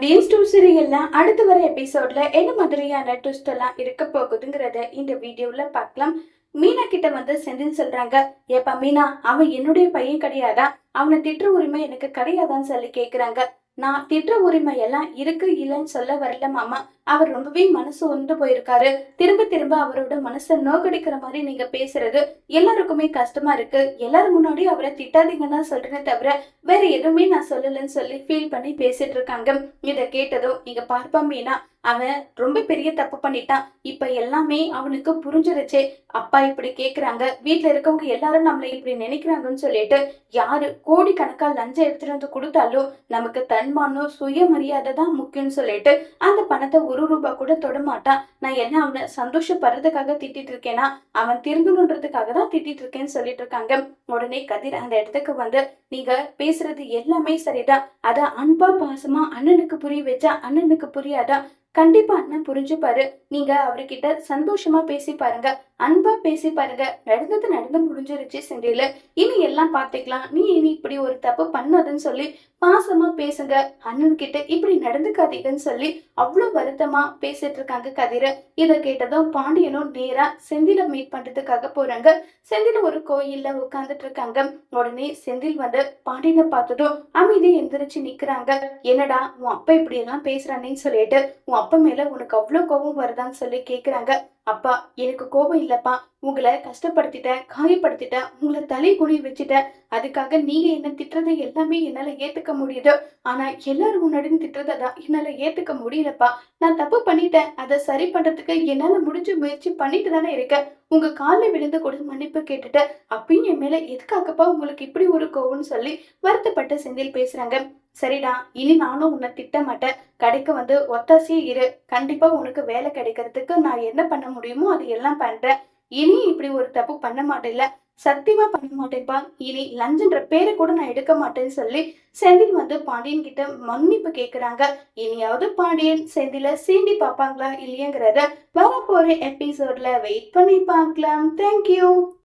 Days two சீரியல்ல அடுத்து வர எபிசோட்ல என்ன மாதிரியான ட்விஸ்ட் எல்லாம் இருக்க போகுதுங்கிறத இந்த வீடியோல பார்க்கலாம். மீனா கிட்ட வந்து செந்தில் சொல்றாங்க, ஏப்பா மீனா, அவன் என்னுடைய பையன் கிடையாதா? அவனை திட்டுற உரிமை எனக்கு கிடையாதான்னு சொல்லி கேக்குறாங்க. நான் திட்டுற உரிமை எல்லாம் இருக்கு இல்லைன்னு சொல்ல வரல மாமா. அவர் ரொம்பவே மனசு ஒன்று போயிருக்காரு. திரும்ப திரும்ப அவரோட மனசை நோக்கடிக்கிற மாதிரி நீங்க பேசுறது எல்லாருக்குமே கஷ்டமா இருக்கு. எல்லாரும் முன்னாடி அவரை திட்டாதீங்கன்னா சொல்றேனே தவிர வேற எதுவுமே நான் சொல்லலன்னு சொல்லி ஃபீல் பண்ணி பேசிட்டு இருக்காங்க. இதை கேட்டதும் நீங்க பார்ப்பா மீனா, அவன் ரொம்ப பெரிய தப்பு பண்ணிட்டான். இப்ப எல்லாமே அவனுக்கு புரிஞ்சிருச்சே. அப்பா இப்படி கேக்குறாங்க, வீட்டுல இருக்கவங்க எல்லாரும் நம்மளை இப்படி நினைக்கிறாங்கன்னு சொல்லிட்டு யாரு கோடிக்கணக்கா லஞ்சம் எடுத்துட்டு வந்து கொடுத்தாலும் நமக்கு தன்மானம் சுயமரியாதை தான் முக்கியம்னு சொல்லிட்டு அந்த பணத்தை ரூபாய் கூட தொடமாட்டான். நான் என்ன அவனை சந்தோஷப்படுறதுக்காக திட்டிட்டு இருக்கேனா, அவன் திருந்தணுன்றதுக்காக தான் திட்டிட்டு இருக்கேன்னு சொல்லிட்டு இருக்காங்க. உடனே கதிர் அந்த இடத்துக்கு வந்து, நீங்க பேசுறது எல்லாமே சரிதான். அத அன்பா பாசமா அண்ணனுக்கு புரிய வச்சா அண்ணனுக்கு புரியாதா? கண்டிப்பா அண்ணன் புரிஞ்சுப்பாரு. நீங்க அவர்கிட்ட சந்தோஷமா பேசி பாருங்க, அன்பா பேசி பாருங்க. நடந்தது நடந்து முடிஞ்சிருச்சு செந்தில, இனி எல்லாம் பாத்துக்கலாம். நீ இனி இப்படி ஒரு தப்பு பண்ணாதுன்னு சொல்லி பாசமா பேசுங்க. அண்ணன் கிட்ட இப்படி நடந்துக்காதீங்கன்னு சொல்லி அவ்வளவு வருத்தமா பேசிட்டு இருக்காங்க கதிர. இதை கேட்டதும் பாண்டியனும் நேரா செந்தில மீட் பண்றதுக்காக போறாங்க. செந்தில ஒரு கோயில்ல உட்கார்ந்துட்டு இருக்காங்க. உடனே செந்தில் வந்து பாண்டியனை பார்த்ததும் அமைதி எந்திரிச்சு நிக்கிறாங்க. என்னடா உன் அப்பா இப்படி எல்லாம் பேசுறானேன்னு சொல்லிட்டு உன் அப்பா மேல உனக்கு அவ்வளவு கோபம் வருதான்னு சொல்லி கேக்குறாங்க. அப்பா, எனக்கு கோபம் இல்லப்பா. உங்களை கஷ்டப்படுத்திட்டேன், காயப்படுத்திட்டேன், உங்களை தலை குனி வச்சுட்டேன். அதுக்காக நீங்க என்ன திட்டுறது எல்லாமே என்னால ஏத்துக்க முடியுது. ஆனா எல்லாரும் முன்னாடியும் திட்டுறதான் என்னால ஏத்துக்க முடியலப்பா. நான் தப்பு பண்ணிட்டேன். அதை சரி பண்றதுக்கு என்னால முடிஞ்ச முயற்சி பண்ணிட்டு தானே இருக்கேன். உங்க காலில் விழுந்து கூட மன்னிப்பு கேட்டுட்டேன். அப்பயும் என் மேல எதுக்காகப்பா உங்களுக்கு இப்படி ஒரு கோவம்னு சொல்லி வருத்தப்பட்ட செந்தில் பேசுறாங்க. சரிடா, இனி நானும் உன்னை திட்ட மாட்டேன். கடைக்கு வந்து ஒத்தாசியே இரு. கண்டிப்பா உனக்கு வேலை கிடைக்கிறதுக்கு நான் என்ன பண்ண முடியுமோ அது எல்லாம் பண்றேன். இனி இப்படி ஒரு தப்பு பண்ண மாட்டேன்ல, சத்தியமா பண்ண மாட்டேன்ப்பா. இனி லஞ்சன்ற பேரை கூட நான் எடுக்க மாட்டேன்னு சொல்லி செந்தில் வந்து பாண்டியன் கிட்ட மன்னிப்பு கேக்குறாங்க. இனியாவது பாண்டியன் செந்தில சீண்டி பாப்பாங்களா இல்லையங்கிறத வரப்போற எபிசோட்ல வெயிட் பண்ணி பார்க்கலாம். தேங்க்யூ.